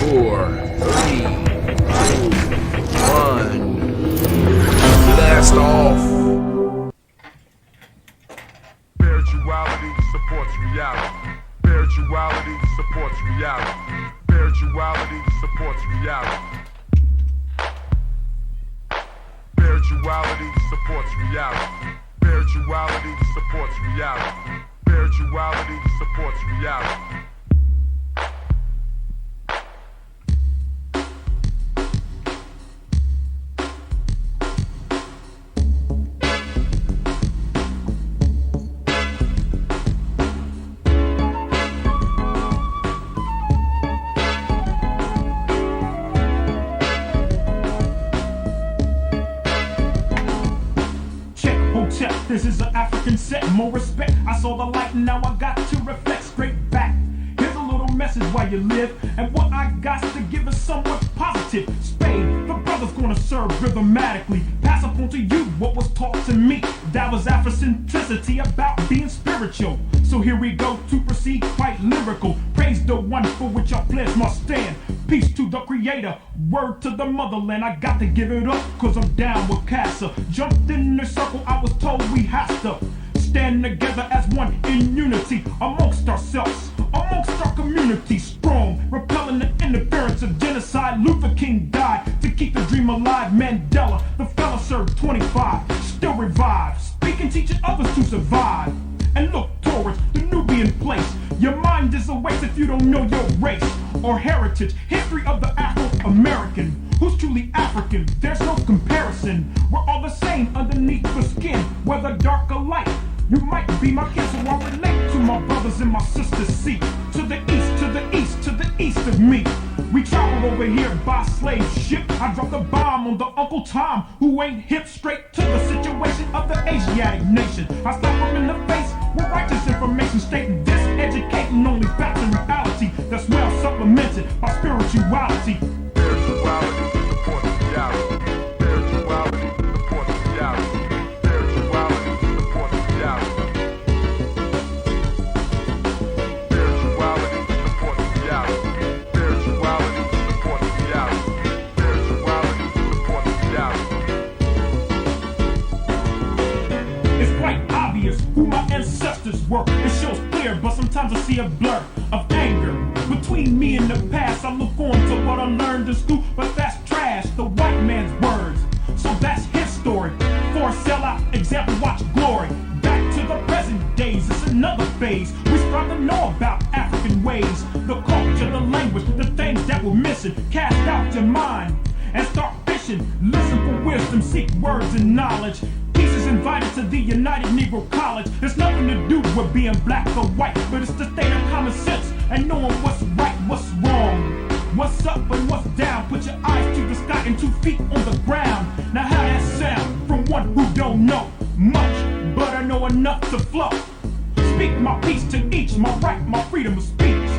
4, 3, 2, 1. Blast off. Spirituality supports reality. Spirituality supports reality. Spirituality supports reality. Spirituality supports reality. Spirituality supports reality. Spirituality supports reality. This is an African set, more respect. I saw the light and now I got to reflect straight back. Here's a little message while you live, and what I got to give is somewhat positive. Spade, the brother's gonna serve rhythmatically. Pass up on to you what was taught to me. That was Afrocentricity about being spiritual. So here we go to proceed quite lyrical. Praise the one for which I pledge my stand. Peace to the creator, word to the motherland. I got to give it up, cause I'm down with Casa. Jumped in the circle, I was told we have to stand together as one in unity. Amongst ourselves, amongst our community. Strong, repelling the interference of genocide. Luther King died to keep the dream alive. Mandela, the fella served 25, still revived. Speaking, teaching others to survive. And look towards the Nubian place. Your mind is a waste if you don't know your race or heritage. History of the Afro-American. Who's truly African? There's no comparison. We're all the same underneath the skin, whether dark or light. You might be my kid, so I relate to my brothers and my sisters. See, to the east, to the east, to the east of me. We traveled over here by slave ship. I dropped a bomb on the Uncle Tom, who ain't hip. Straight to the situation of the Asiatic nation. I slap him in the face with righteous information, stating this, educating only facts and reality that's well supplemented by spirituality. Spirituality supports reality. Spirituality supports reality. Spirituality supports reality. Spirituality supports reality. Spirituality supports reality. Spirituality supports reality. It's quite obvious who my ancestors were. It shows clear, but sometimes I see a blur of anger between me and the past. I look on to what I learned in school, but that's trash, the white man's words. So that's his story. For a sellout example, watch glory. Back to the present days, it's another phase. We strive to know about African ways, the culture, the language, the things that we're missing. Cast out your mind and start fishing. Listen for wisdom, seek words and knowledge. Peace is invited to the United Negro College. There's nothing to do with being black or white, but it's the state of common sense and knowing what's right, what's wrong, what's up and what's down. Put your eyes to the sky and 2 feet on the ground. Now how that sound from one who don't know much, but I know enough to flow. Speak my peace to each, my right, my freedom of speech,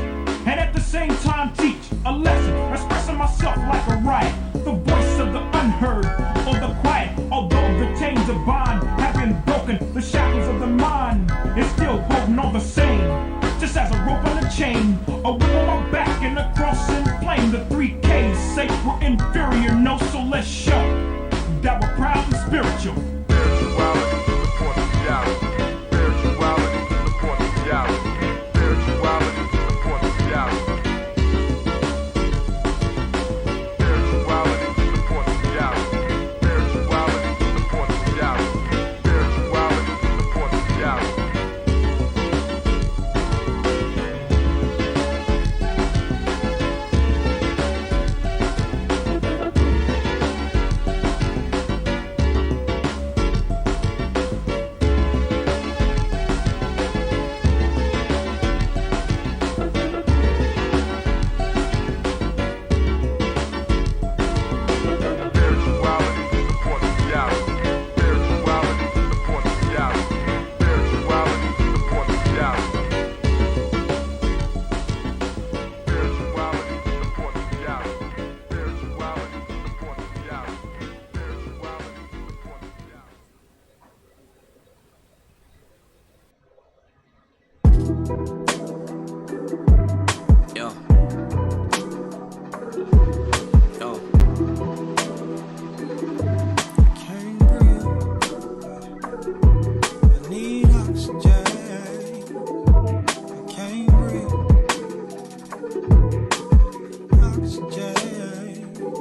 and at the same time teach a lesson, expressing myself like a riot, the voice of the unheard or the quiet. Although the chains of bond have been broken, the shackles of the mind is still holding on the same. Just as a rope on a chain, a whip on my back and a cross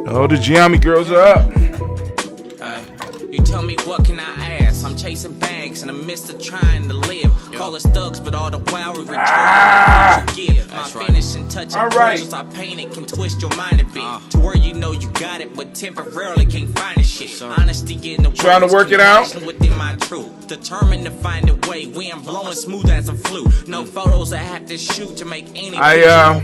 Oh, the Giammi girls are up. You tell me what can I ask? I'm chasing bags in the midst of trying to live. Call us thugs, but all the while we return what you give. My finishing touch and brushes I painted can twist your mind a bit to where you know you got it, but temporarily can't find the shit. Honesty in the Trying to work it out. Within my truth, determined to find a way. We ain't blowing smooth as a flute. No photos I have to shoot to make any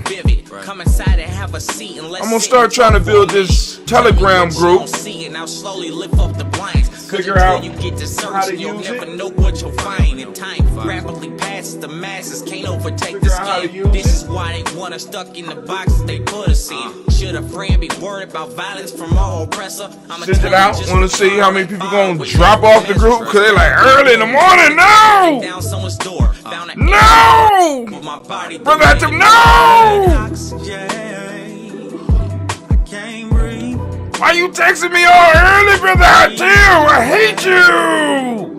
vivid. Come inside and have a seat and let's I'm gonna start trying to build this Telegram group. Now slowly lift up the blinds. Figure out you get to how to you'll use never it. know what you'll find. In time rapidly passes, the masses can't overtake this game. This is why they want us stuck in the boxes they put us in. Should a friend be worried about violence from our oppressor? Send it out. Want to see how many people gonna drop off the group? Cause they're like early in the morning. No! Down someone's door. No! Brother Hatem, no! Why you texting me all early, Brother Hatem? I hate you!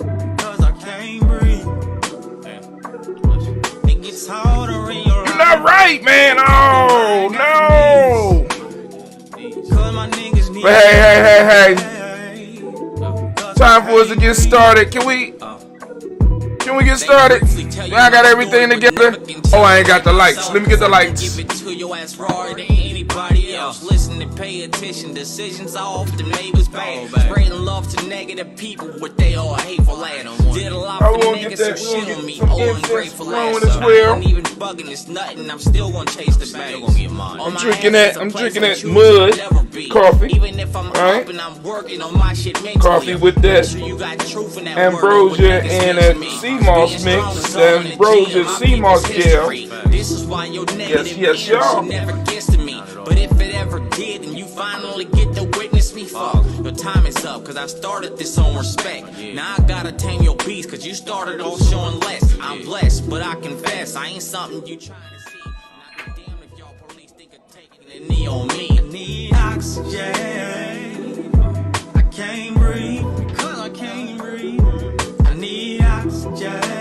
You're not right, man. Oh, no! But hey. Time for us to get started. Can we get started? I got everything together. Oh, I ain't got the lights. Let me get the lights. Give it to your ass raw than anybody else. Listen and pay attention. Decisions are often made with bad. Spreading love to negative people, what they all hateful at. Did a lot for niggas who shit on me. Oh, ungrateful ass. I ain't even bugging. It's nothing. I'm still gonna chase the bag. I'm drinking that mud coffee. Even if I'm up and I'm working on my shit mentally. Coffee with that ambrosia and that sea moss mix. That ambrosia sea moss gel. This is why your negative y'all. never gets to me. But if it ever did and you finally get to witness me, fuck, your time is up, cause I started this on respect. Now I gotta tame your beast, cause you started off showing less. I'm blessed, but I confess, I ain't something you trying to see. And I be damned if y'all police think of taking a knee on me. I need oxygen. I can't breathe, cause I can't breathe. I need oxygen.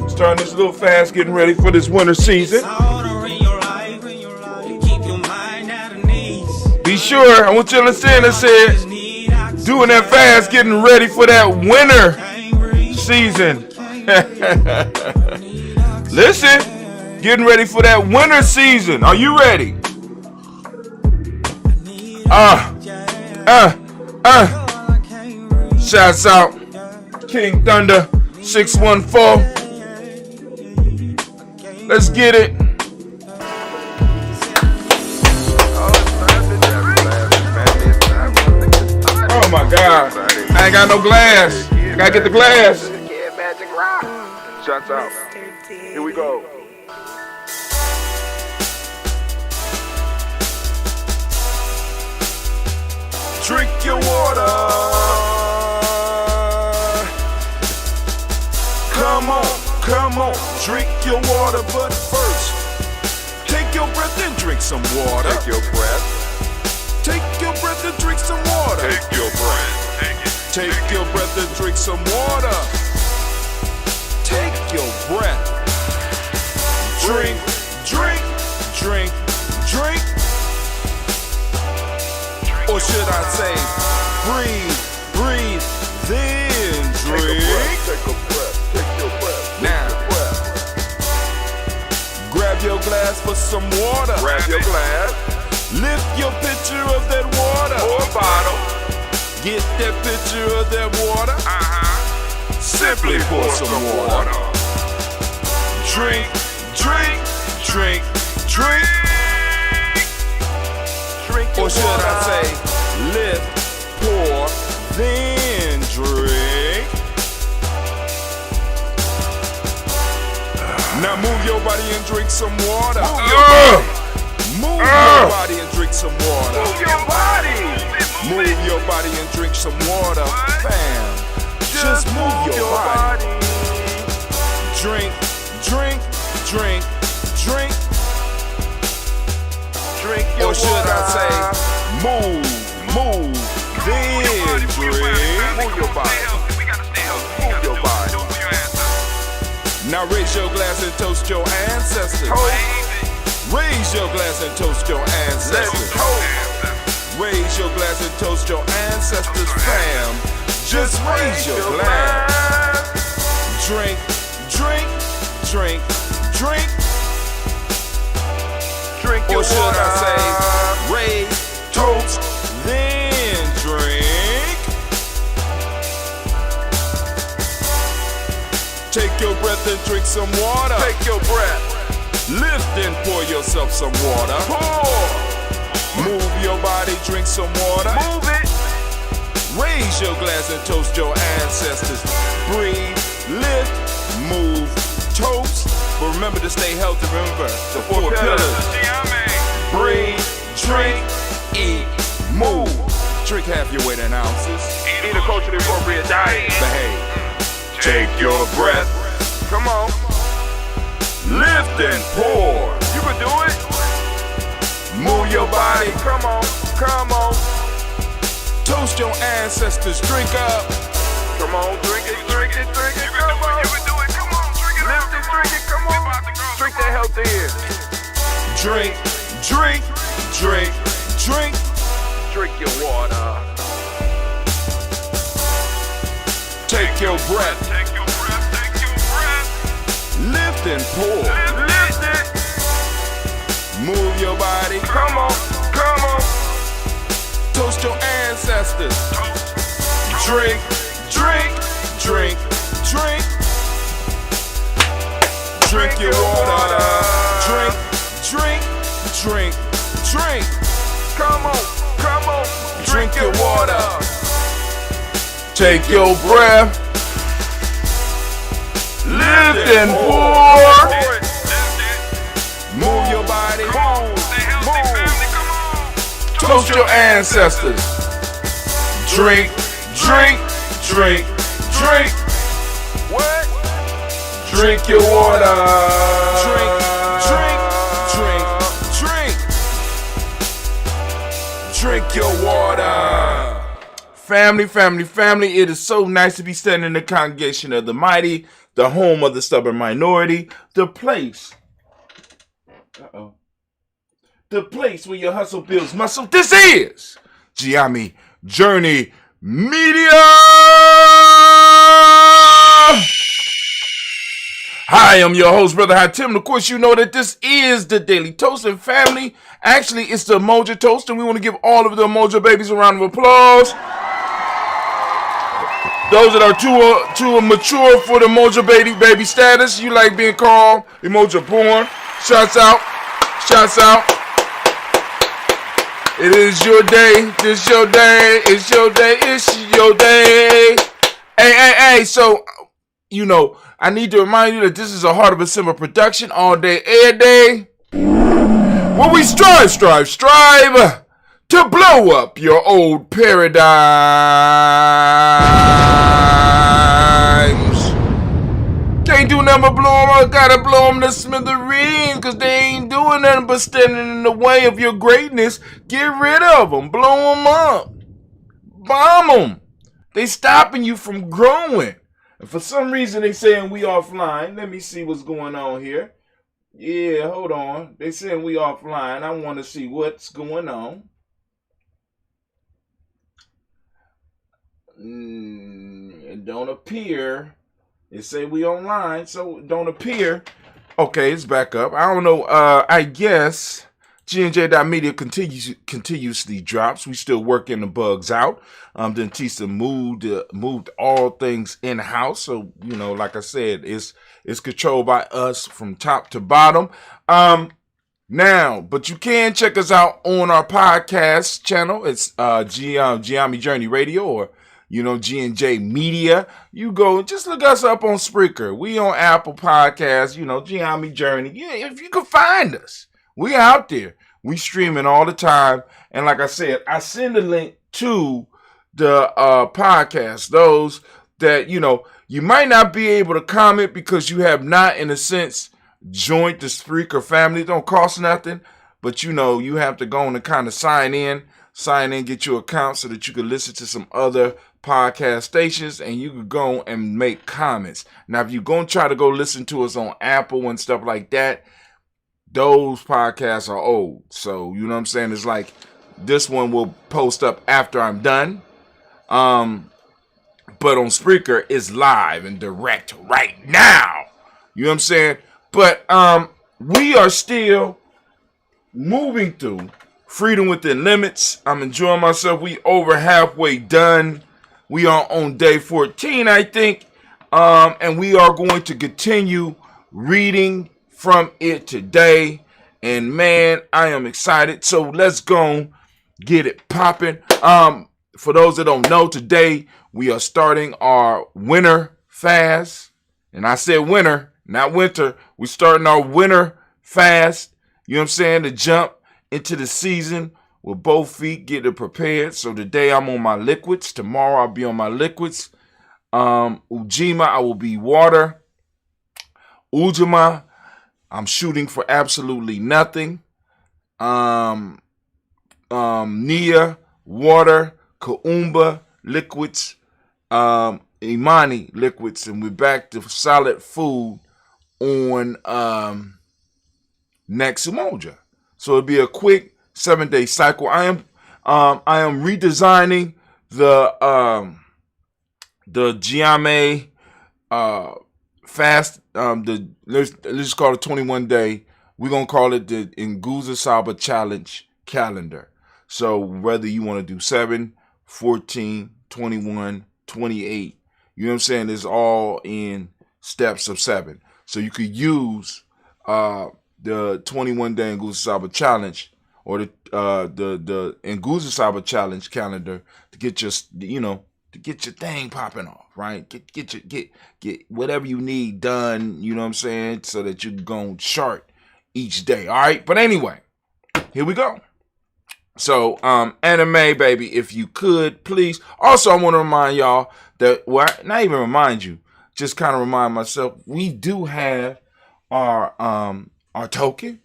Starting this a little fast, getting ready for this winter season. Be sure, I want you to understand, I said, doing that fast, getting ready for that winter season. Listen, getting ready for that winter season. Are you ready? Shouts out, King Thunder 614. Let's get it. Oh my God. I ain't got no glass. I gotta get the glass. Shots out. Here we go. Drink your water. Come on, drink your water, but first, take your breath and drink some water. Take your breath. Take your breath and drink some water. Take your breath. Take your breath and drink some water. Take your breath. Drink. Or should I say, breathe, then drink. Take a breath. Now, grab your glass for some water. Grab your glass. Lift your pitcher of that water. Or bottle. Get that pitcher of that water. Simply pour some water. Drink. Or should I say, lift, pour, then drink. Now move your body and drink some water. Move your body and drink some water. Move your body. Move your body and drink some water. Bam. Just move your body. Drink. Or should I say, move, then drink. Move your body. Move your body. Now raise your glass and toast your ancestors. Raise Raise your glass and toast your ancestors. Raise your glass and toast your ancestors, fam. Just raise your glass. Drink, drink, drink, drink. Drink your Or should water. I say, raise, toast, then drink. Take your breath and drink some water. Take your breath. Lift and pour yourself some water. Pour. Move your body, drink some water. Move it. Raise your glass and toast your ancestors. Breathe, lift, move, toast. But remember to stay healthy. Remember the four pillars. Breathe, drink, eat, move. Drink half your weight in ounces. Eat a culturally appropriate diet. Behave. Take your breath. Come on. Lift and pour. You can do it. Move your body. Come on. Come on. Toast your ancestors. Drink up. Come on. Drink it. Drink it. Drink it. Come on. You can do it. Come on. Drink it. Lift it. Drink it. Come on. Drink that health in. Drink, drink, drink, drink. Drink your water. Take your breath. Take your breath. Take your breath. Lift and pour. Lift it. Move your body. Come on. Come on. Toast your ancestors. Drink, drink, drink, drink. Drink your water. Drink, drink, drink, drink. Come on. Come on. Drink your water. Take your breath. Lift and pour. Move your body. Toast your ancestors. Drink, drink, drink, drink. What? Drink your water. Drink, drink, drink, drink. Drink your water. Family, family, family. It is so nice to be standing in the congregation of the mighty, the home of the stubborn minority, the place. The place where your hustle builds muscle. This is Giami Journey Media. Hi, I'm your host, Brother High Tim. Of course, you know that this is the Daily Toast and family. Actually, it's the Umoja Toast, and we want to give all of the Umoja babies a round of applause. Those that are too mature for the Umoja baby status, you like being called Umoja born. Shouts out. Shouts out. It is your day. It's your day. It's your day. It's your day. Hey. So, you know, I need to remind you that this is a Heart of a Simmer production all day, every day. Where we strive to blow up your old paradigms. Can't do nothing but blow them. I gotta blow them to smithereens, cause they ain't doing nothing but standing in the way of your greatness. Get rid of them. Blow them up. Bomb them. They stopping you from growing. And for some reason they saying we offline. Let me see what's going on here. Yeah, hold on. They saying we offline. I want to see what's going on. It don't appear. It say we online, so it don't appear. Okay, it's back up. I don't know. I guess GNJ.media continuously drops. We still working the bugs out. Then Tisa moved all things in house. So you know, like I said, it's controlled by us from top to bottom. Now, but you can check us out on our podcast channel. It's Giami Journey Radio, or you know, G&J Media. You go, just look us up on Spreaker. We on Apple Podcasts, you know, Giami Journey. Yeah, if you can find us, we out there. We streaming all the time. And like I said, I send a link to the podcast. Those that, you know, you might not be able to comment because you have not, in a sense, joined the Spreaker family. It don't cost nothing. But, you know, you have to go on and kind of sign in, get your account so that you can listen to some other podcast stations, and you could go and make comments. Now, if you're going to try to go listen to us on Apple and stuff like that, those podcasts are old. So, you know what I'm saying? It's like this one will post up after I'm done. But on Spreaker, it's live and direct right now. You know what I'm saying? But we are still moving through Freedom Within Limits. I'm enjoying myself. We over halfway done. We are on day 14, I think. And we are going to continue reading from it today. And man, I am excited. So let's go get it popping. For those that don't know, today we are starting our winter fast. And I said winter, not winter. We're starting our winter fast. You know what I'm saying? To jump into the season with both feet, get it prepared. So today I'm on my liquids. Tomorrow I'll be on my liquids. Ujima, I will be water. Ujima, I'm shooting for absolutely nothing. Nia, water. Kaumba, liquids. Imani, liquids. And we're back to solid food on next Umoja. So it'll be a quick 7-day cycle. I am redesigning the Giame fast. Let's just call it 21-day. We're gonna call it the Nguza Saba Challenge calendar. So whether you want to do 7, 14, 21, 28, you know what I'm saying? It's all in steps of 7. So you could use the 21-day Nguza Saba Challenge or the Nguza Saba Challenge calendar to get your, to get your thing popping off, right? Get whatever you need done, you know what I'm saying, so that you can go chart each day, all right? But anyway, here we go. So, anime, baby, if you could, please. Also, I want to remind y'all that, well, not even remind you, just kind of remind myself, we do have our token,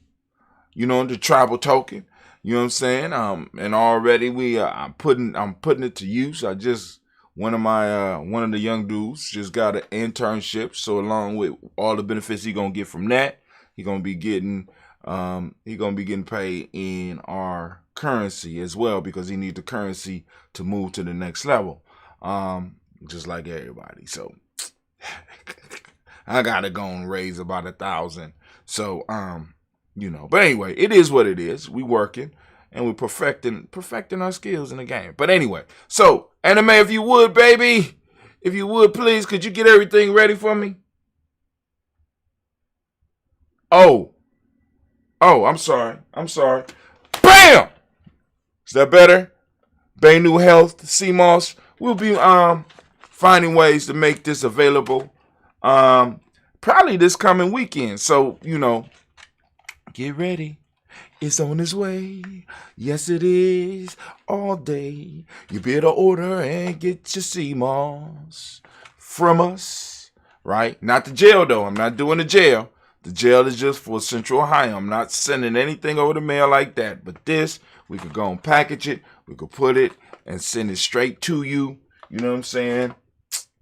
the tribal token. You know what I'm saying? And already I'm putting it to use. I just one of the young dudes just got an internship. So along with all the benefits he gonna get from that, he gonna be getting paid in our currency as well, because he needs the currency to move to the next level. Just like everybody. So I gotta go and raise about 1,000. So but anyway, it is what it is. We working and we're perfecting our skills in the game. But anyway, so anime, if you would, baby, if you would, please, could you get everything ready for me? Oh, I'm sorry. Bam! Is that better? Baynu Health, CMOS. We'll be finding ways to make this available. Probably this coming weekend. So, get ready. It's on its way. Yes, it is. All day. You better order and get your CMOS from us. Right? Not the jail, though. I'm not doing the jail. The jail is just for Central Ohio. I'm not sending anything over the mail like that. But this, we could go and package it. We could put it and send it straight to you. You know what I'm saying?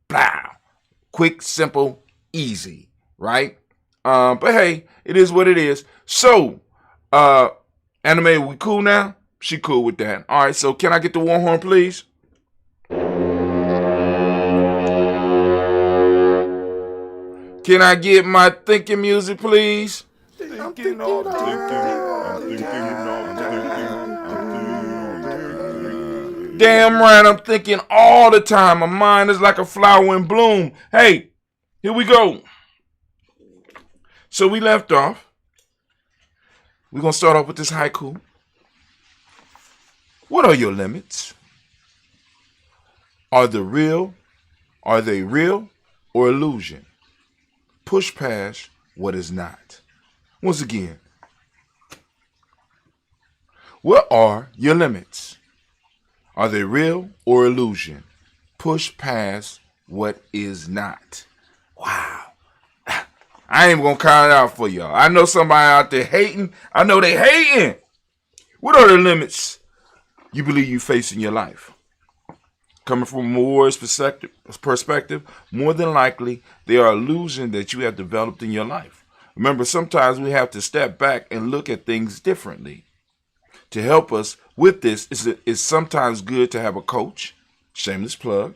Blah. Quick, simple, easy. Right? But hey, it is what it is. So, anime, we cool now? She cool with that. All right, so can I get the war horn, please? Can I get my thinking music, please? Damn right, I'm thinking all the time. My mind is like a flower in bloom. Hey, here we go. So we left off. We're going to start off with this haiku. What are your limits? Are they real or illusion? Push past what is not. Once again, what are your limits? Are they real or illusion? Push past what is not. Wow. I ain't gonna count it out for y'all. I know somebody out there hating. I know they hating. What are the limits you believe you face in your life? Coming from a warrior's perspective, more than likely, they are illusions that you have developed in your life. Remember, sometimes we have to step back and look at things differently. To help us with this, it's sometimes good to have a coach, shameless plug,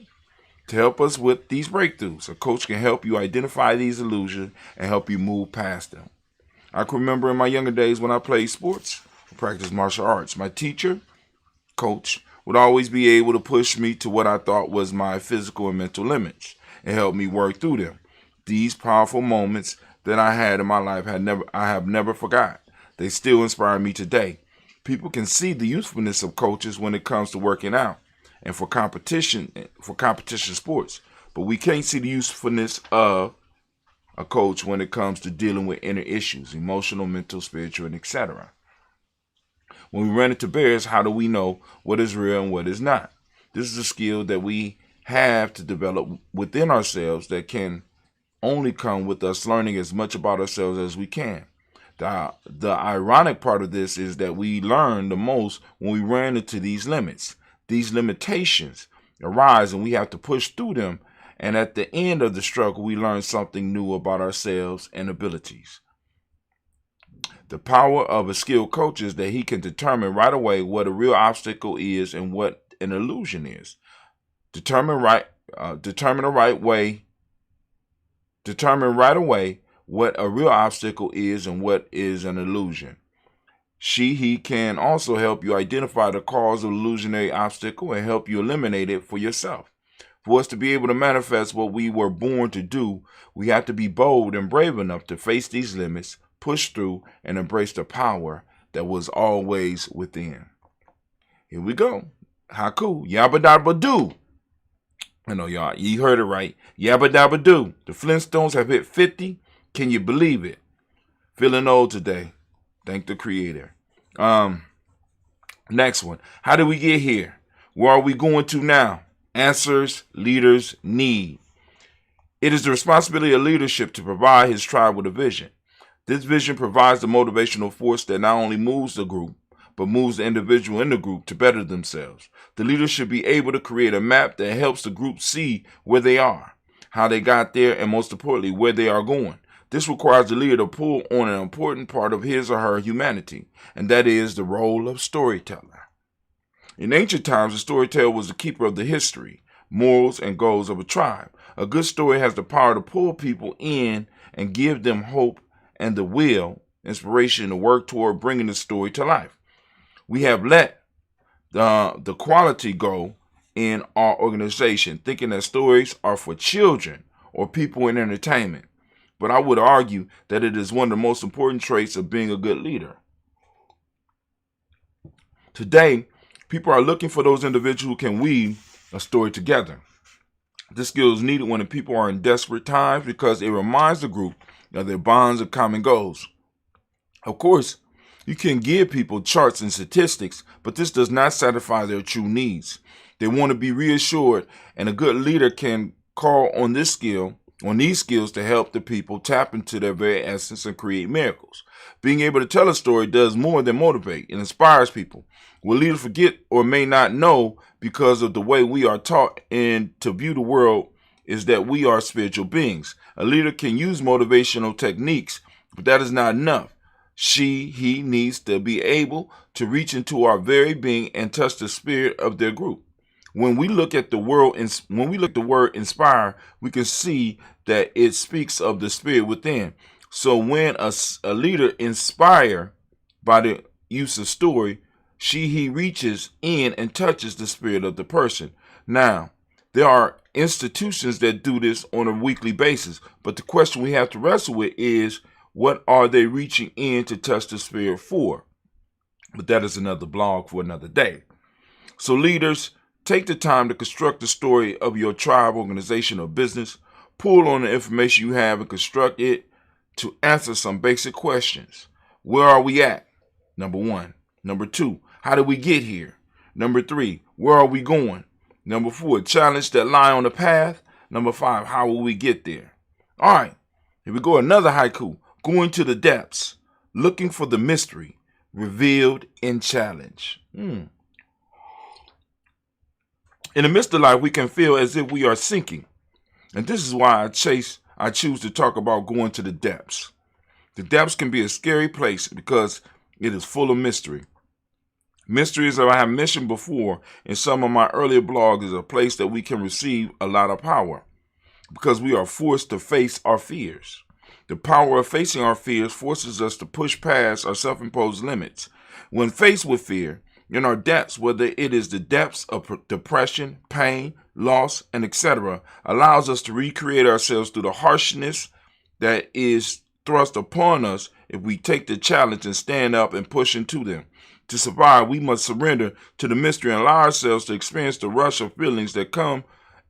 to help us with these breakthroughs. A coach can help you identify these illusions and help you move past them. I can remember in my younger days when I played sports, practiced martial arts. My teacher, coach, would always be able to push me to what I thought was my physical and mental limits and help me work through them. These powerful moments that I had in my life I have never forgot. They still inspire me today. People can see the usefulness of coaches when it comes to working out and for competition sports, but we can't see the usefulness of a coach when it comes to dealing with inner issues, emotional, mental, spiritual, and etc. When we run into barriers, how do we know what is real and what is not? This is a skill that we have to develop within ourselves that can only come with us learning as much about ourselves as we can. The ironic part of this is that we learn the most when we run into these limits. These limitations arise and we have to push through them. And at the end of the struggle, we learn something new about ourselves and abilities. The power of a skilled coach is that he can determine right away what a real obstacle is and what an illusion is. Determine right away what a real obstacle is and what is an illusion. He can also help you identify the cause of the illusionary obstacle and help you eliminate it for yourself. For us to be able to manifest what we were born to do, we have to be bold and brave enough to face these limits, push through, and embrace the power that was always within. Here we go. Haiku, yabba dabba doo. I know y'all, you heard it right. Yabba dabba doo. The Flintstones have hit 50. Can you believe it? Feeling old today. Thank the Creator. Next one. How did we get here? Where are we going to now? Answers leaders need. It is the responsibility of leadership to provide his tribe with a vision. This vision provides the motivational force that not only moves the group, but moves the individual in the group to better themselves. The leader should be able to create a map that helps the group see where they are, how they got there, and most importantly, where they are going. This requires the leader to pull on an important part of his or her humanity, and that is the role of storyteller. In ancient times, the storyteller was the keeper of the history, morals, and goals of a tribe. A good story has the power to pull people in and give them hope and the will, inspiration to work toward bringing the story to life. We have let the quality go in our organization, thinking that stories are for children or people in entertainment. But I would argue that it is one of the most important traits of being a good leader. Today, people are looking for those individuals who can weave a story together. This skill is needed when the people are in desperate times because it reminds the group of their bonds and common goals. Of course, you can give people charts and statistics, but this does not satisfy their true needs. They want to be reassured, and a good leader can call on these skills to help the people tap into their very essence and create miracles. Being able to tell a story does more than motivate. It inspires people. What leaders forget or may not know because of the way we are taught and to view the world is that we are spiritual beings. A leader can use motivational techniques, but that is not enough. He needs to be able to reach into our very being and touch the spirit of their group. When we look at the word inspire, we can see that it speaks of the spirit within. So when a leader inspire by the use of story, he reaches in and touches the spirit of the person. Now, there are institutions that do this on a weekly basis, but the question we have to wrestle with is, what are they reaching in to touch the spirit for? But that is another blog for another day. So leaders, take the time to construct the story of your tribe, organization, or business. Pull on the information you have and construct it to answer some basic questions. Where are we at? Number 1. Number 2, how did we get here? Number 3, where are we going? Number 4, challenge that lie on the path. Number 5, how will we get there? All right, here we go. Another haiku. Going to the depths, looking for the mystery, revealed in challenge. In the midst of life, we can feel as if we are sinking. And this is why I choose to talk about going to the depths. The depths can be a scary place because it is full of mystery. Mystery, as I have mentioned before in some of my earlier blogs, is a place that we can receive a lot of power because we are forced to face our fears. The power of facing our fears forces us to push past our self-imposed limits. When faced with fear, in our depths, whether it is the depths of depression, pain, loss, and etc., allows us to recreate ourselves through the harshness that is thrust upon us if we take the challenge and stand up and push into them. To survive, we must surrender to the mystery and allow ourselves to experience the rush of feelings that come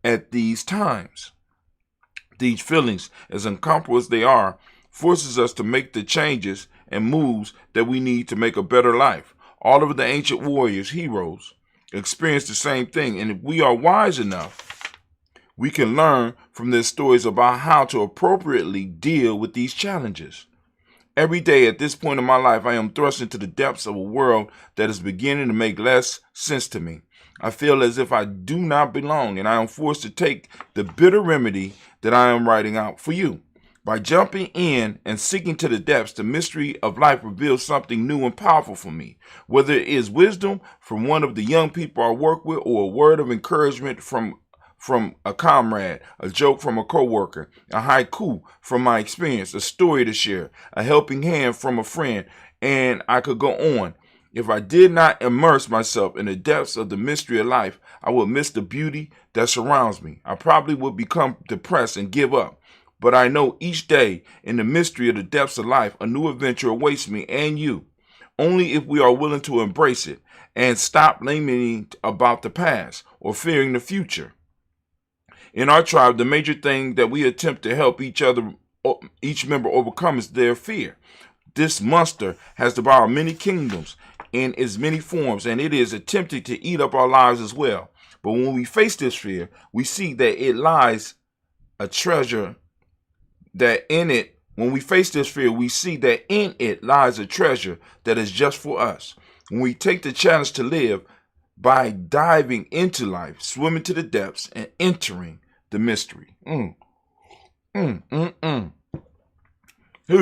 at these times. These feelings, as uncomfortable as they are, forces us to make the changes and moves that we need to make a better life. All of the ancient warriors, heroes, experienced the same thing, and if we are wise enough, we can learn from their stories about how to appropriately deal with these challenges. Every day at this point in my life, I am thrust into the depths of a world that is beginning to make less sense to me. I feel as if I do not belong, and I am forced to take the bitter remedy that I am writing out for you. By jumping in and seeking to the depths, the mystery of life reveals something new and powerful for me. Whether it is wisdom from one of the young people I work with, or a word of encouragement from a comrade, a joke from a coworker, a haiku from my experience, a story to share, a helping hand from a friend, and I could go on. If I did not immerse myself in the depths of the mystery of life, I would miss the beauty that surrounds me. I probably would become depressed and give up. But I know each day in the mystery of the depths of life, a new adventure awaits me and you. Only if we are willing to embrace it and stop lamenting about the past or fearing the future. In our tribe, the major thing that we attempt to help each member overcome is their fear. This monster has devoured many kingdoms in its many forms, and it is attempting to eat up our lives as well. But when we face this fear, we see that it lies a treasure when we face this fear, we see that in it lies a treasure that is just for us. When we take the challenge to live by diving into life, swimming to the depths, and entering the mystery. Here we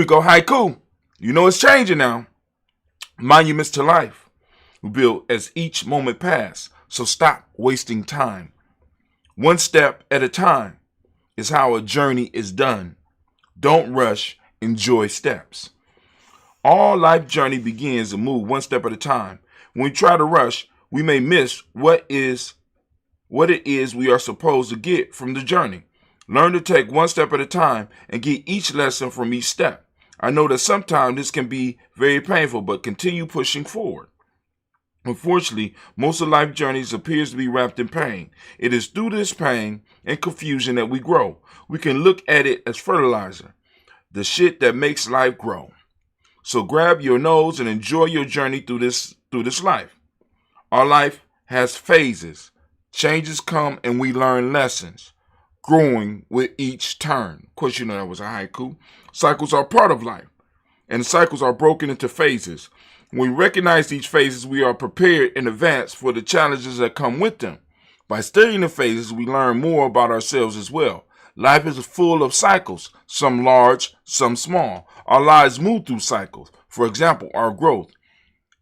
go, haiku. You know it's changing now. Monuments to life will build as each moment passes, so stop wasting time. One step at a time is how a journey is done. Don't rush, enjoy steps. All life journey begins and move one step at a time. When we try to rush, we may miss what it is we are supposed to get from the journey. Learn to take one step at a time and get each lesson from each step. I know that sometimes this can be very painful, but continue pushing forward. Unfortunately, most of life journeys appears to be wrapped in pain. It is through this pain and confusion that we grow. We can look at it as fertilizer, the shit that makes life grow. So grab your nose and enjoy your journey through this life. Our life has phases. Changes come and we learn lessons, growing with each turn. Of course, you know that was a haiku. Cycles are part of life, and cycles are broken into phases. When we recognize these phases, we are prepared in advance for the challenges that come with them. By studying the phases, we learn more about ourselves as well. Life is full of cycles, some large, some small. Our lives move through cycles. For example, our growth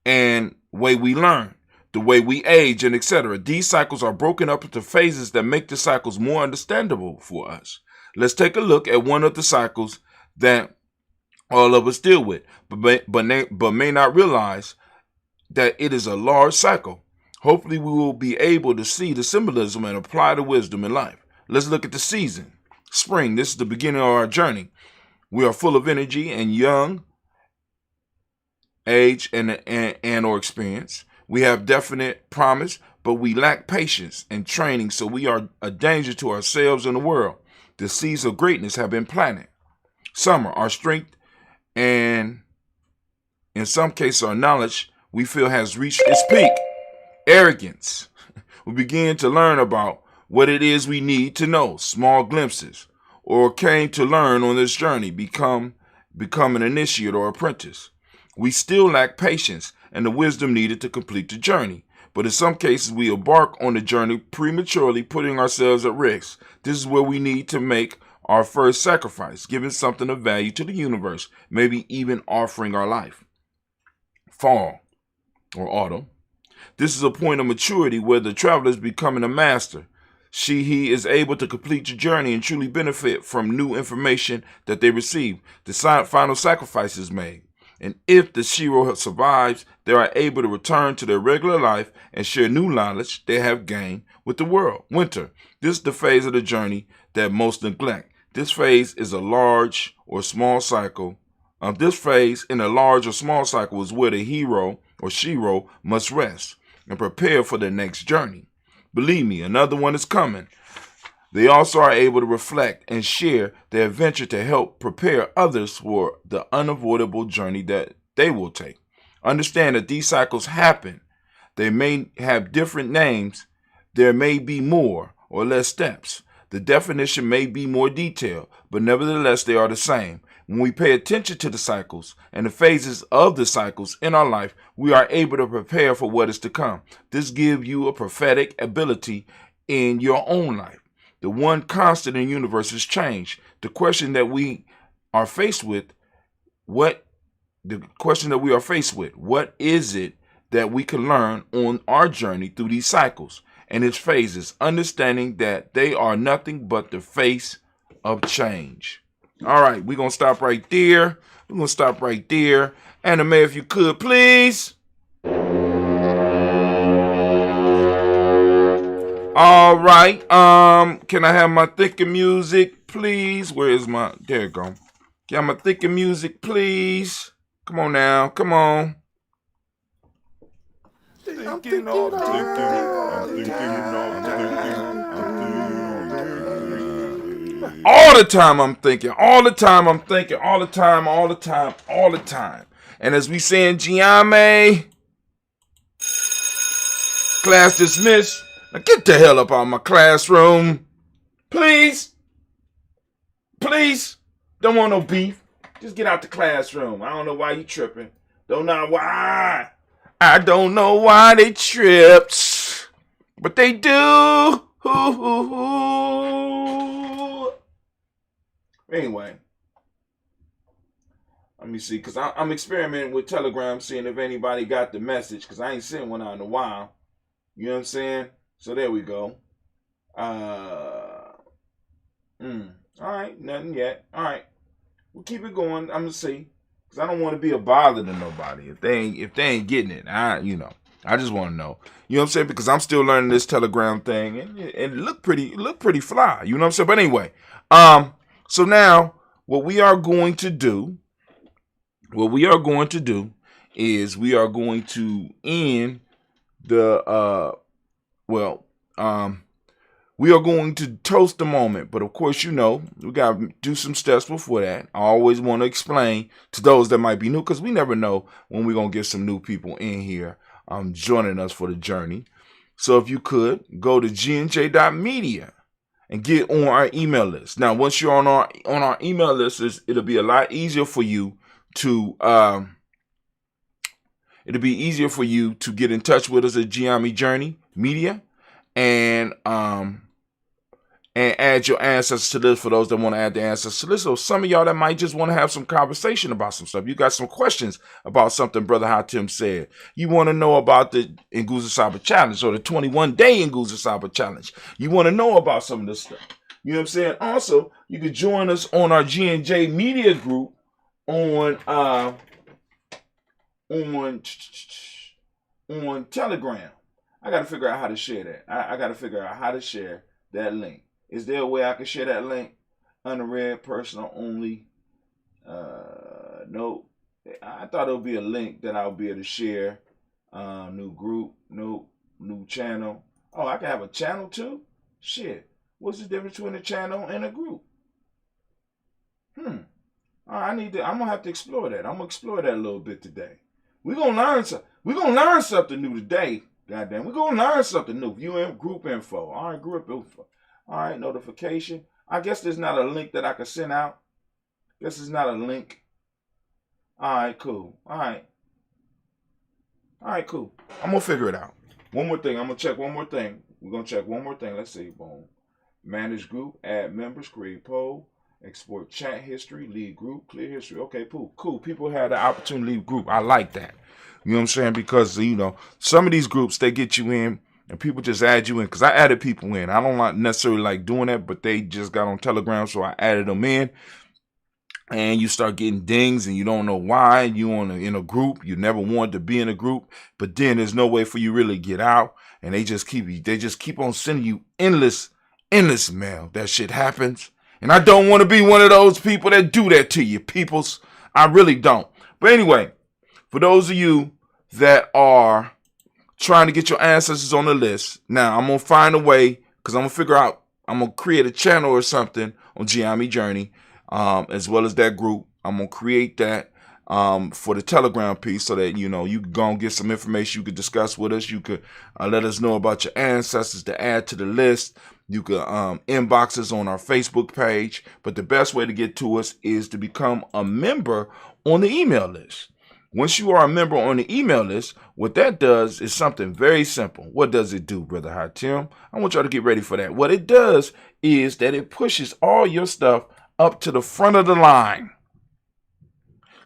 and way we learn, the way we age, and etc. These cycles are broken up into phases that make the cycles more understandable for us. Let's take a look at one of the cycles that all of us deal with, but may not realize that it is a large cycle. Hopefully we will be able to see the symbolism and apply the wisdom in life. Let's look at the season. Spring, this is the beginning of our journey. We are full of energy and young age and or experience. We have definite promise, but we lack patience and training, so we are a danger to ourselves and the world. The seeds of greatness have been planted. Summer, our strength and in some cases our knowledge we feel has reached its peak. Arrogance. We begin to learn about what it is we need to know, small glimpses, or came to learn on this journey, become an initiate or apprentice. We still lack patience and the wisdom needed to complete the journey. But in some cases, we embark on the journey prematurely, putting ourselves at risk. This is where we need to make our first sacrifice, giving something of value to the universe, maybe even offering our life. Fall or autumn. This is a point of maturity where the traveler is becoming a master. He is able to complete the journey and truly benefit from new information that they receive. The final sacrifice is made. And if the Shiro survives, they are able to return to their regular life and share new knowledge they have gained with the world. Winter. This is the phase of the journey that most neglect. This phase is a large or small cycle. This phase in a large or small cycle is where the hero or Shiro must rest and prepare for their next journey. Believe me, another one is coming. They also are able to reflect and share their adventure to help prepare others for the unavoidable journey that they will take. Understand that these cycles happen. They may have different names. There may be more or less steps. The definition may be more detailed, but nevertheless they are the same. When we pay attention to the cycles and the phases of the cycles in our life, we are able to prepare for what is to come. This gives you a prophetic ability in your own life. The one constant in the universe is change. The question that we are faced with, what is it that we can learn on our journey through these cycles and its phases, understanding that they are nothing but the face of change. All right, we're going to stop right there. Anime, if you could, please. All right, can I have my thinking music, please? Where is my, there it go. Can I have my thinking music, please? Come on now, come on. I'm thinking all the time I'm thinking. And as we say in Giame, class dismissed. Now get the hell up out of my classroom. Please. Don't want no beef. Just get out the classroom. I don't know why you tripping. Don't know why. I don't know why they tripped. But they do. Anyway. Let me see. Because I'm experimenting with Telegram. Seeing if anybody got the message. Because I ain't sent one out in a while. You know what I'm saying? So there we go. All right, nothing yet. All right, we'll keep it going. I'm gonna see, cause I don't want to be a bother to nobody if they ain't getting it. I just want to know. You know what I'm saying? Because I'm still learning this Telegram thing, and it look pretty fly. You know what I'm saying? But anyway, so now what we are going to do is we are going to end the we are going to toast the moment, but of course, we got to do some steps before that. I always want to explain to those that might be new, because we never know when we're going to get some new people in here joining us for the journey. So if you could, go to gnj.media and get on our email list. Now, once you're on our email list, it'll be a lot easier for you to get in touch with us at Giami Journey Media and add your ancestors to this for those that want to add their ancestors to this. So some of y'all that might just want to have some conversation about some stuff. You got some questions about something Brother Hatim said. You want to know about the Nguza Saba Challenge or the 21-day Nguza Saba Challenge. You want to know about some of this stuff. You know what I'm saying? Also, you can join us on our G&J Media group on Telegram. I got to figure out how to share that. I got to figure out how to share that link. Is there a way I can share that link? Unread, personal only. No. I thought it would be a link that I'll be able to share. New group. Nope. New channel. Oh, I can have a channel too? Shit. What's the difference between a channel and a group? I'm going to have to explore that. I'm going to explore that a little bit today. We're going to learn something. We're going to learn something new today. Goddamn. We're going to learn something new. Group info. All right, group info. All right, notification. I guess there's not a link that I can send out. Guess there's not a link. All right, cool. All right, cool. I'm going to figure it out. One more thing. I'm going to check one more thing. We're going to check one more thing. Let's see. Boom. Manage group. Add members. Create poll. Export chat history, leave group, clear history. Okay, cool. People had the opportunity to leave group. I like that. You know what I'm saying? Because, some of these groups, they get you in and people just add you in. Because I added people in. I don't necessarily like doing that, but they just got on Telegram, so I added them in. And you start getting dings and you don't know why. You in a group. You never wanted to be in a group. But then there's no way for you really to get out. And they just keep on sending you endless mail. That shit happens. And I don't want to be one of those people that do that to you, peoples. I really don't. But anyway, for those of you that are trying to get your ancestors on the list, now I'm going to find a way, because I'm going to create a channel or something on Giami Journey, as well as that group. I'm going to create that for the Telegram piece so that, you can go and get some information you could discuss with us. You could let us know about your ancestors to add to the list. You could inbox us on our Facebook page. But the best way to get to us is to become a member on the email list. Once you are a member on the email list, what that does is something very simple. What does it do, Brother Hatim? I want y'all to get ready for that. What it does is that it pushes all your stuff up to the front of the line.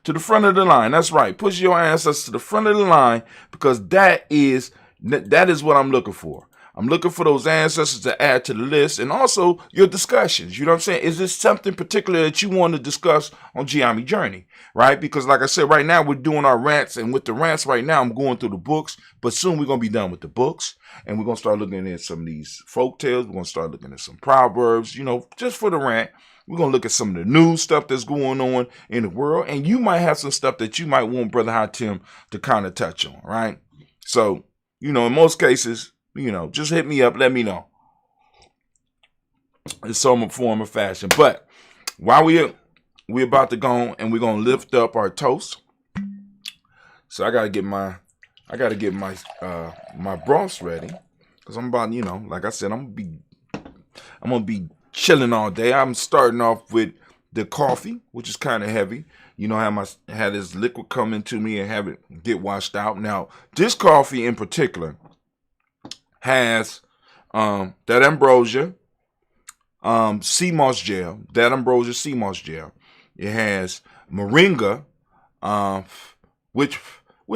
To the front of the line. That's right. Push your ancestors to the front of the line, because that is what I'm looking for. I'm looking for those ancestors to add to the list, and also your discussions. You know what I'm saying? Is this something particular that you want to discuss on Giami Journey, right? Because like I said, right now we're doing our rants, and with the rants right now, I'm going through the books, but soon we're going to be done with the books, and we're going to start looking at some of these folk tales. We're going to start looking at some proverbs, just for the rant. We're going to look at some of the new stuff that's going on in the world, and you might have some stuff that you might want Brother Hatim to kind of touch on, right? So, in most cases, just hit me up. Let me know. In some form or fashion. But while we're about to go and we're gonna lift up our toast. So I gotta get my my broths ready, because I'm about, like I said, I'm gonna be chilling all day. I'm starting off with the coffee, which is kind of heavy. I had this liquid come into me and have it get washed out. Now, this coffee in particular has that ambrosia sea moss gel. That ambrosia sea moss gel. It has moringa, which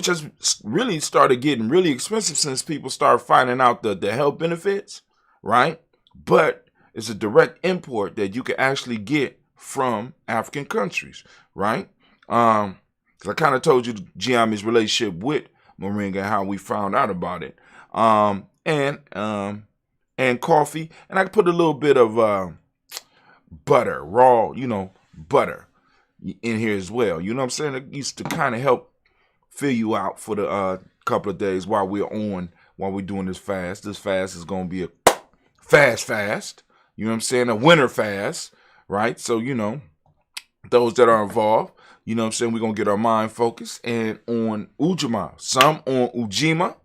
has really started getting really expensive since people started finding out the health benefits, right? But it's a direct import that you can actually get from African countries, right? Because I kind of told you Giami's relationship with moringa and how we found out about it. And coffee, and I put a little bit of butter, raw, butter in here as well. You know what I'm saying? It used to kind of help fill you out for the couple of days while we're doing this fast. This fast is going to be a fast. You know what I'm saying? A winter fast, right? So, those that are involved, you know what I'm saying? We're going to get our mind focused and on Ujamaa, some on Ujima,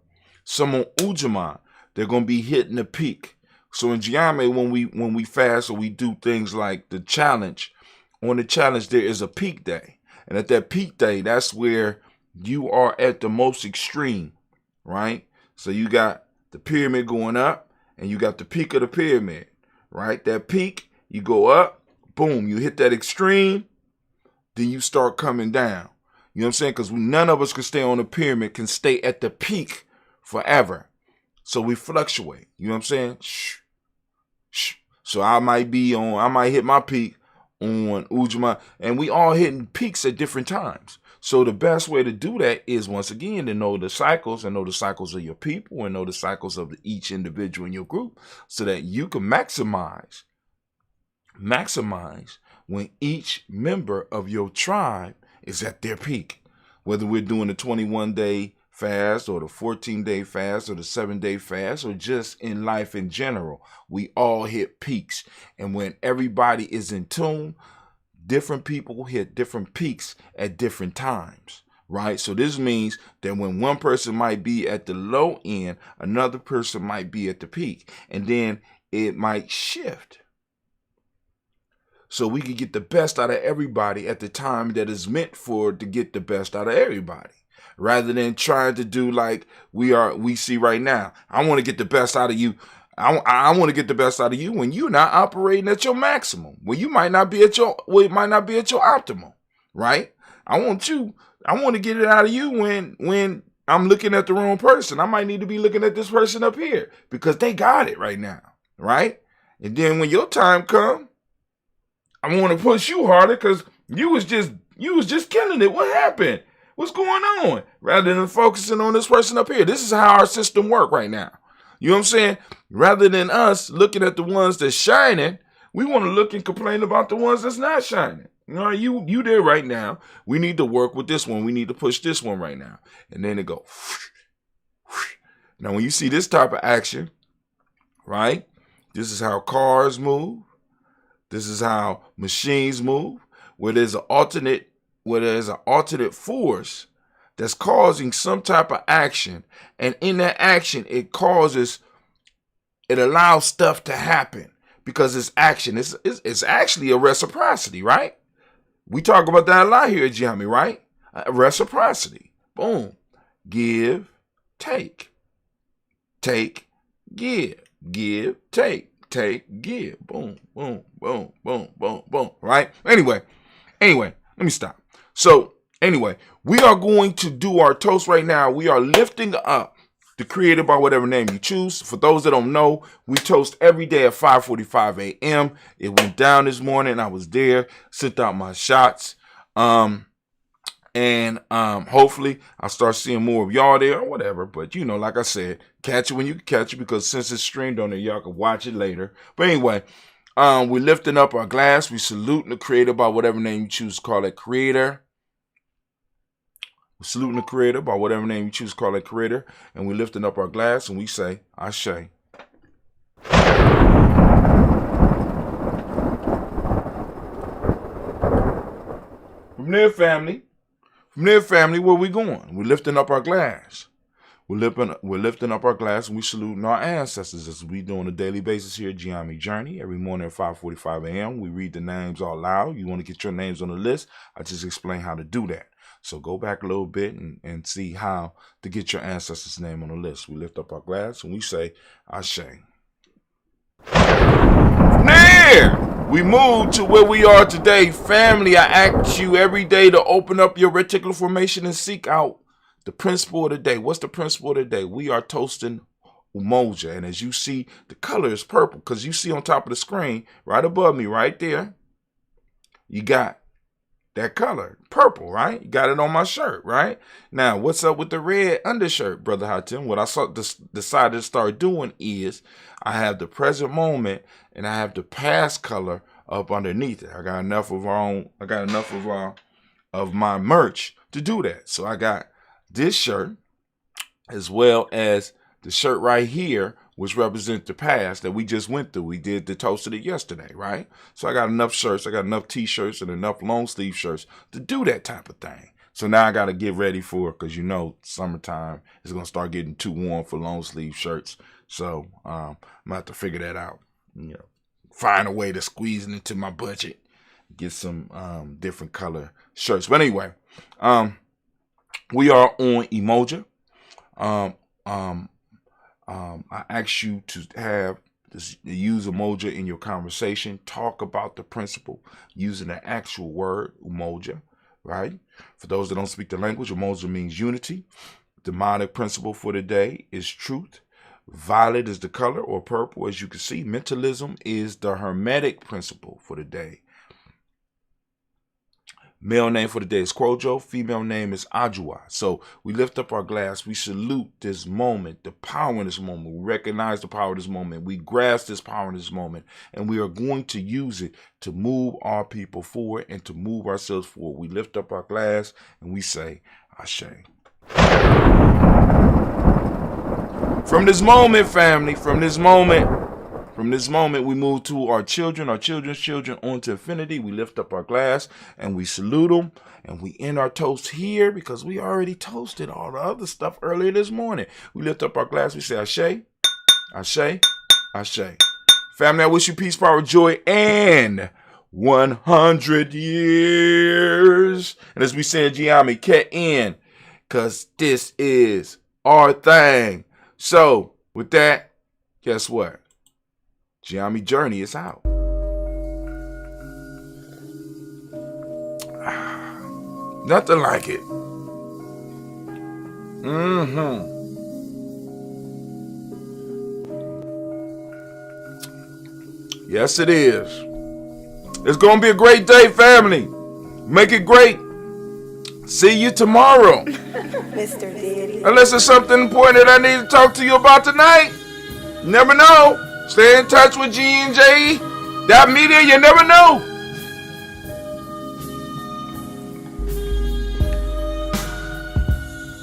some on Ujamaa. They're going to be hitting the peak. So in Giami, when we fast or we do things like the challenge, on the challenge there is a peak day. And at that peak day, that's where you are at the most extreme, right? So you got the pyramid going up and you got the peak of the pyramid, right? That peak, you go up, boom, you hit that extreme, then you start coming down. You know what I'm saying? Because none of us can stay on the pyramid, can stay at the peak forever. So we fluctuate. You know what I'm saying? So I might hit my peak on Ujamaa, and we all hitting peaks at different times. So the best way to do that is, once again, to know the cycles and know the cycles of your people and know the cycles of each individual in your group, so that you can maximize when each member of your tribe is at their peak. Whether we're doing a 21-day fast or the 14-day fast or the 7-day fast or just in life in general, we all hit peaks. And when everybody is in tune, different people hit different peaks at different times, right? So this means that when one person might be at the low end, another person might be at the peak, and then it might shift. So we can get the best out of everybody at the time that is meant to get the best out of everybody, rather than trying to do like we see right now. I want to get the best out of you. I want to get the best out of you when you're not operating at your maximum. When you might not be at your optimal, right? I want to get it out of you when I'm looking at the wrong person. I might need to be looking at this person up here because they got it right now, right? And then when your time comes, I want to push you harder because you was just killing it. What happened? What's going on? Rather than focusing on this person up here. This is how our system works right now. You know what I'm saying? Rather than us looking at the ones that's shining, we want to look and complain about the ones that's not shining. You know, you there right now. We need to work with this one. We need to push this one right now. And then it go. Now, when you see this type of action, right? This is how cars move. This is how machines move. Where there's an alternate force that's causing some type of action, and in that action, it allows stuff to happen because it's action. It's actually a reciprocity, right? We talk about that a lot here at Giammi, right? Reciprocity. Boom. Give, take. Take, give. Give, take. Take, give. Boom, boom, boom, boom, boom, boom. Right? Anyway, let me stop. So, anyway, we are going to do our toast right now. We are lifting up the Creator by whatever name you choose. For those that don't know, we toast every day at 5:45 a.m. It went down this morning. I was there, sent out my shots. And hopefully I'll start seeing more of y'all there or whatever. But, you know, like I said, catch it when you can catch it because since it's streamed on there, y'all can watch it later. But anyway, we're lifting up our glass. We saluting the Creator by whatever name you choose to call it Creator. We're saluting the Creator by whatever name you choose to call it Creator. And we're lifting up our glass and we say, Ashe. From there, family, where we going? We're lifting up our glass. We're lifting up our glass and we saluting our ancestors as we do on a daily basis here at Giammi Journey. Every morning at 5:45 a.m. we read the names all loud. You want to get your names on the list? I just explained how to do that. So go back a little bit and see how to get your ancestors' name on the list. We lift up our glass and we say, Ashe. From there, we move to where we are today. Family, I ask you every day to open up your reticular formation and seek out the principle of the day. What's the principle of the day? We are toasting Umoja. And as you see, the color is purple because you see on top of the screen, right above me, right there, you got that color, purple, right? You got it on my shirt, right? Now, what's up with the red undershirt, Brother Hatim? What I decided to start doing is I have the present moment and I have the past color up underneath it. I got enough of my merch to do that. So I got this shirt as well as the shirt right here, which represents the past that we just went through. We did the toast of it yesterday, right? So I got enough shirts, I got enough t-shirts and enough long sleeve shirts to do that type of thing. So now I got to get ready for it because you know summertime is going to start getting too warm for long sleeve shirts. So I'm going to have to figure that out. You know, find a way to squeeze it into my budget, get some different color shirts. But anyway, we are on Umoja. I ask you to use Umoja in your conversation. Talk about the principle using the actual word Umoja, right? For those that don't speak the language, Umoja means unity. The demonic principle for the day is truth. Violet is the color, or purple, as you can see. Mentalism is the hermetic principle for the day. Male name for the day is Kwojo. Female name is Ajua. So we lift up our glass. We salute this moment, the power in this moment. We recognize the power of this moment. We grasp this power in this moment. And we are going to use it to move our people forward and to move ourselves forward. We lift up our glass and we say, Ashe. From this moment, family, from this moment, we move to our children's children, on to infinity. We lift up our glass and we salute them. And we end our toast here because we already toasted all the other stuff earlier this morning. We lift up our glass. We say, Ashe, Ashe, Ashe. Family, I wish you peace, power, joy, and 100 years. And as we say in Giammi, ket in, because this is our thing. So, with that, guess what? Giammi Journey is out. Nothing like it. Yes, it is. It's going to be a great day, family. Make it great. See you tomorrow. Mr. Diddy. Unless there's something important that I need to talk to you about tonight. Never know. Stay in touch with G&J. That media, you never know.